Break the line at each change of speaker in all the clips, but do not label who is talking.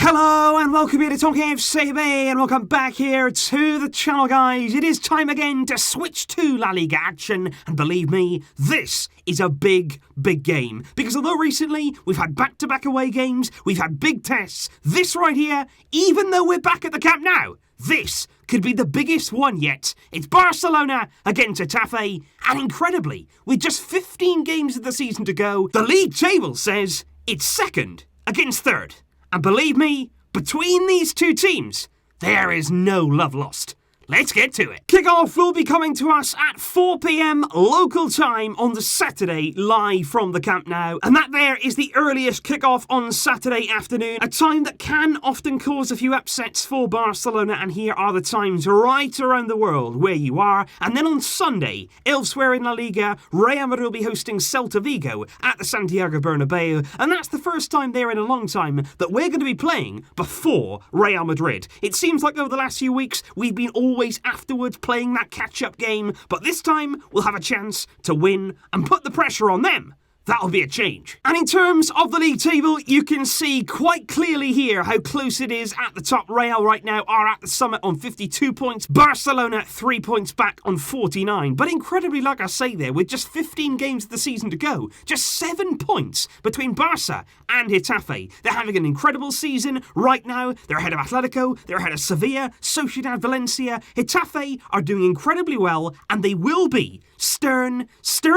Hello and welcome here to TalkFCB and welcome back here to the channel, guys. It is time again to switch to La Liga action, and believe me, this is a big game. Because although recently we've had back-to-back away games, we've had big tests, this right here, even though we're back at the Camp Nou, this could be the biggest one yet. It's Barcelona against Getafe, and incredibly, with just 15 games of the season to go, the league table says it's second against third. And believe me, between these two teams, there is no love lost. Let's get to it. Kickoff will be coming to us at 4 p.m. local time on the Saturday, live from the Camp Nou. And that there is the earliest kickoff on Saturday afternoon, a time that can often cause a few upsets for Barcelona. And here are the times right around the world where you are. And then on Sunday, elsewhere in La Liga, Real Madrid will be hosting Celta Vigo at the Santiago Bernabeu. And that's the first time there in a long time that we're going to be playing before Real Madrid. It seems like over the last few weeks, we've been always afterwards playing that catch-up game, but this time we'll have a chance to win and put the pressure on them. That'll be a change. And in terms of the league table, you can see quite clearly here how close it is at the top. Real right now are at the summit on 52 points. Barcelona 3 points back on 49. But incredibly, like I say there, with just 15 games of the season to go, just 7 points between Barça and Getafe. They're having an incredible season right now. They're ahead of Atletico, they're ahead of Sevilla, Sociedad, Valencia. Getafe are doing incredibly well, and they will be stern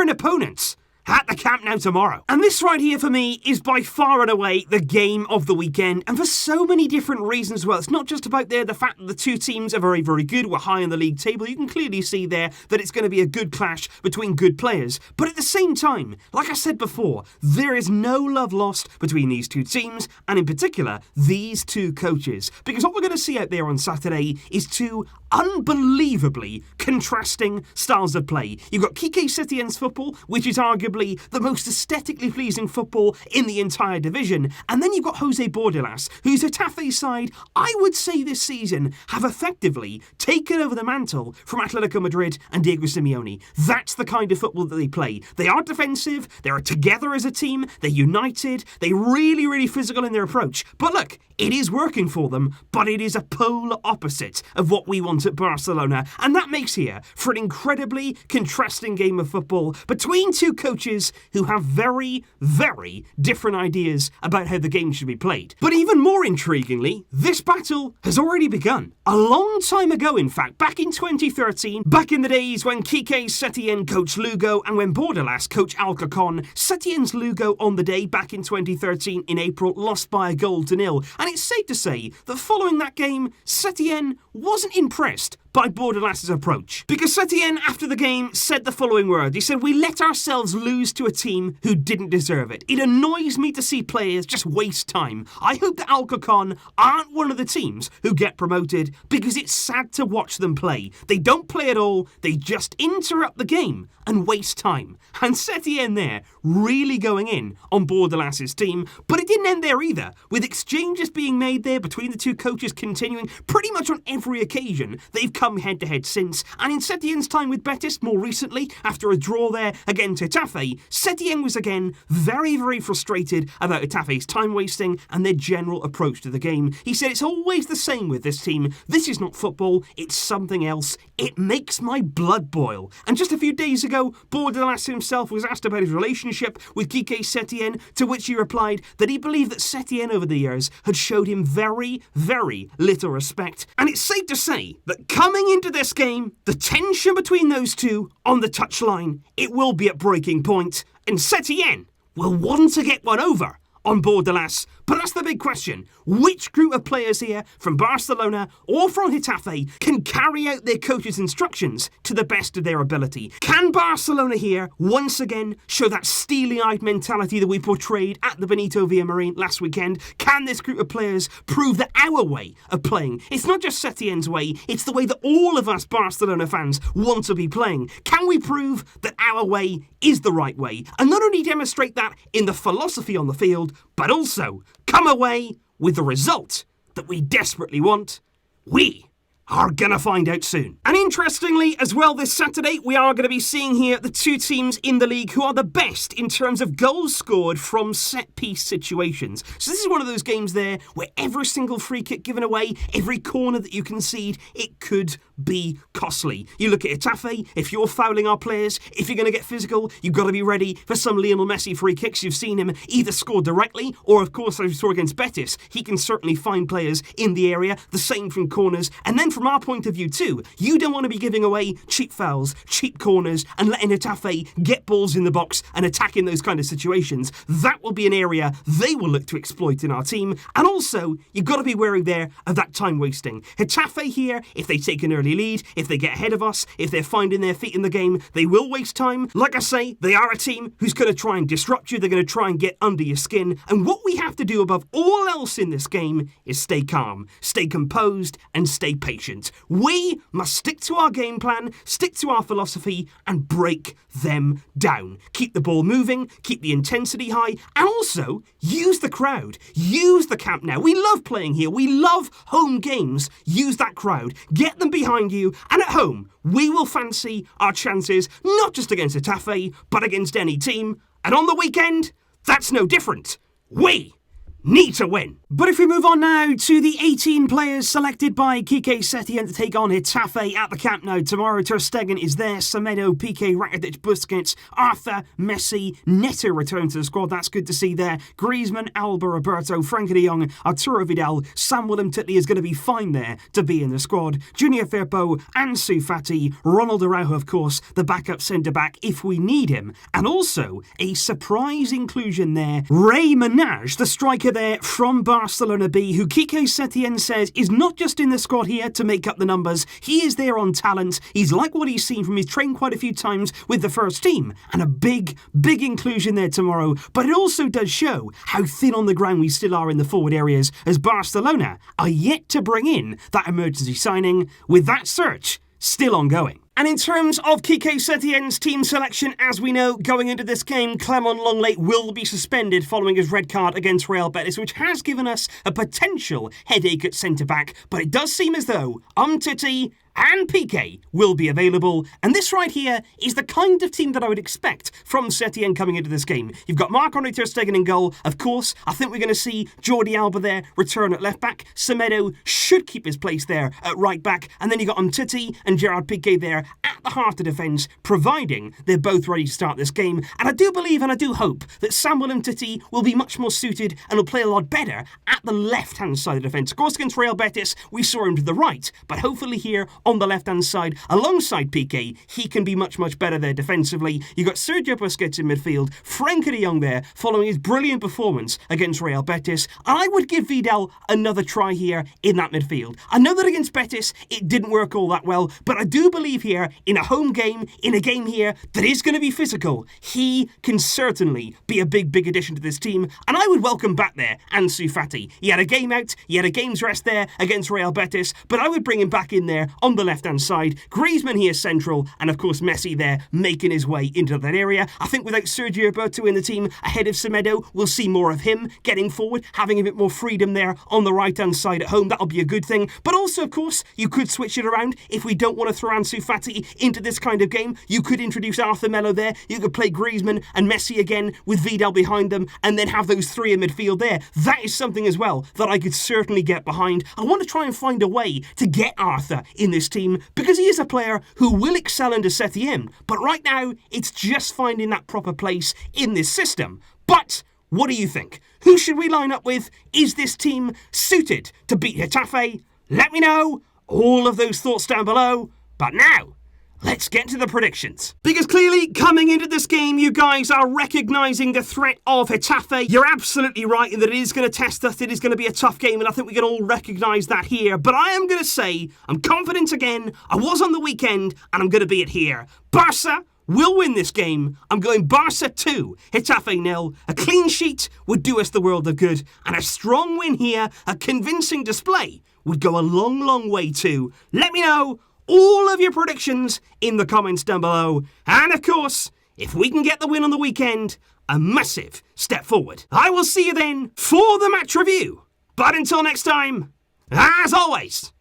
opponents at the Camp Nou tomorrow. And this right here for me is by far and away the game of the weekend, and for so many different reasons as well. It's not just about the fact that the two teams are very, very good. We're high on the league table. You can clearly see there that it's going to be a good clash between good players. But at the same time, like I said before, there is no love lost between these two teams, and in particular, these two coaches. Because what we're going to see out there on Saturday is two unbelievably contrasting styles of play. You've got Quique Setien's football, which is arguably the most aesthetically pleasing football in the entire division. And then you've got Jose Bordalas, whose Getafe side, I would say this season, have effectively taken over the mantle from Atletico Madrid and Diego Simeone. That's the kind of football that they play. They are defensive, they are together as a team, they're united, they're really, really physical in their approach. But look, it is working for them, but it is a polar opposite of what we want at Barcelona. And that makes here for an incredibly contrasting game of football between two coaches who have very, very different ideas about how the game should be played. But even more intriguingly, this battle has already begun. A long time ago, in fact, back in 2013, back in the days when Quique Setien coached Lugo and when Bordalas coached Alcorcon, Setien's Lugo on the day back in 2013 in April lost by a 0-0. And it's safe to say that following that game, Setien wasn't impressed by Bordalas' approach. Because Setien, after the game, said the following words. He said, "We let ourselves lose to a team who didn't deserve it. It annoys me to see players just waste time. I hope that Alcorcon aren't one of the teams who get promoted, because it's sad to watch them play. They don't play at all, they just interrupt the game and waste time." And Setien there really going in on Bordalas' team. But it didn't end there either, with exchanges being made there between the two coaches continuing pretty much on every occasion. They've come head-to-head since, and in Setien's time with Betis more recently, after a draw there against Getafe, Setien was again very, very frustrated about Getafe's time wasting and their general approach to the game. He said, "It's always the same with this team. This is not football, it's something else. It makes my blood boil." And just a few days ago, Bordalas himself was asked about his relationship with Quique Setien, to which he replied that he believed that Setien over the years had showed him very, very little respect. And it's safe to say that coming into this game, the tension between those two on the touchline, it will be at breaking point, and Setien will want to get one over on Bordalas. But that's the big question. Which group of players here from Barcelona or from Getafe can carry out their coach's instructions to the best of their ability? Can Barcelona here once again show that steely-eyed mentality that we portrayed at the Benito Villamarín last weekend? Can this group of players prove that our way of playing, it's not just Setien's way, it's the way that all of us Barcelona fans want to be playing? Can we prove that our way is the right way? And not only demonstrate that in the philosophy on the field, but also come away with the result that we desperately want? We are gonna find out soon. And interestingly, as well, this Saturday, we are gonna be seeing here the two teams in the league who are the best in terms of goals scored from set-piece situations. So this is one of those games there where every single free kick given away, every corner that you concede, it could be costly. You look at Getafe, if you're fouling our players, if you're gonna get physical, you've got to be ready for some Lionel Messi free kicks. You've seen him either score directly, or of course, as we saw against Betis, he can certainly find players in the area, the same from corners, and then from our point of view too, you don't want to be giving away cheap fouls, cheap corners, and letting Getafe get balls in the box and attack in those kind of situations. That will be an area they will look to exploit in our team, and also, you've got to be wary there of that time wasting. Getafe here, if they take an early lead, if they get ahead of us, if they're finding their feet in the game, they will waste time. Like I say, they are a team who's going to try and disrupt you, they're going to try and get under your skin, and what we have to do above all else in this game is stay calm, stay composed, and stay patient. We must stick to our game plan, stick to our philosophy, and break them down. Keep the ball moving, keep the intensity high, and also use the crowd. Use the Camp Nou. We love playing here. We love home games. Use that crowd. Get them behind you, and at home, we will fancy our chances, not just against Getafe, but against any team. And on the weekend, that's no different. We need to win. But if we move on now to the 18 players selected by Quique Setien to take on Getafe at the Camp Nou tomorrow. Ter Stegen is there, Semedo, Piqué, Rakitic, Busquets, Arthur, Messi, Neto return to the squad. That's good to see there. Griezmann, Alba, Roberto, Frenkie de Jong, Arturo Vidal, Samuel Umtiti is going to be fine there to be in the squad. Junior Firpo, Ansu Fati, Ronald Araujo, of course, the backup centre-back if we need him. And also, a surprise inclusion there, Ray Menage, the striker there from Barcelona B, who Quique Setien says is not just in the squad here to make up the numbers, he is there on talent. He's like what he's seen from his train quite a few times with the first team, and a big inclusion there tomorrow. But it also does show how thin on the ground we still are in the forward areas, as Barcelona are yet to bring in that emergency signing, with that search still ongoing. And in terms of Quique Setien's team selection, as we know, going into this game, Clement Lenglet will be suspended following his red card against Real Betis, which has given us a potential headache at centre-back, but it does seem as though Umtiti and Piqué will be available, and this right here is the kind of team that I would expect from Setien coming into this game. You've got Marc-Andre Ter Stegen in goal, of course. I think we're going to see Jordi Alba there return at left back. Semedo should keep his place there at right back, and then you've got Umtiti and Gerard Piqué there at the heart of defence, providing they're both ready to start this game. And I do believe and I do hope that Samuel Umtiti will be much more suited and will play a lot better at the left-hand side of defence. Of course, against Real Betis, we saw him to the right, but hopefully here on the left-hand side, alongside Piqué, he can be much better there defensively. You've got Sergio Busquets in midfield, Frenkie de Jong there, following his brilliant performance against Real Betis. And I would give Vidal another try here in that midfield. I know that against Betis, it didn't work all that well, but I do believe here, in a home game, in a game here that is going to be physical, he can certainly be a big addition to this team, and I would welcome back there Ansu Fati. He had a game out, he had a game's rest there against Real Betis, but I would bring him back in there on the left-hand side. Griezmann here central, and of course Messi there making his way into that area. I think without Sergio Roberto in the team ahead of Semedo, we'll see more of him getting forward, having a bit more freedom there on the right-hand side at home. That'll be a good thing. But also, of course, you could switch it around if we don't want to throw Ansu Fati into this kind of game. You could introduce Arthur Melo there. You could play Griezmann and Messi again with Vidal behind them, and then have those three in midfield there. That is something as well that I could certainly get behind. I want to try and find a way to get Arthur in this team, because he is a player who will excel under Setien, but right now it's just finding that proper place in this system. But what do you think? Who should we line up with? Is this team suited to beat Getafe? Let me know all of those thoughts down below. But now, let's get to the predictions. Because clearly, coming into this game, you guys are recognising the threat of Getafe. You're absolutely right in that it is going to test us. It is going to be a tough game, and I think we can all recognise that here. But I am going to say, I'm confident again. I was on the weekend, and I'm going to be it here. Barça will win this game. I'm going Barça 2, Getafe 0. A clean sheet would do us the world of good, and a strong win here, a convincing display, would go a long way too. Let me know all of your predictions in the comments down below. And of course, if we can get the win on the weekend, a massive step forward. I will see you then for the match review. But until next time, as always,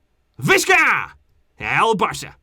Visca! El Barça.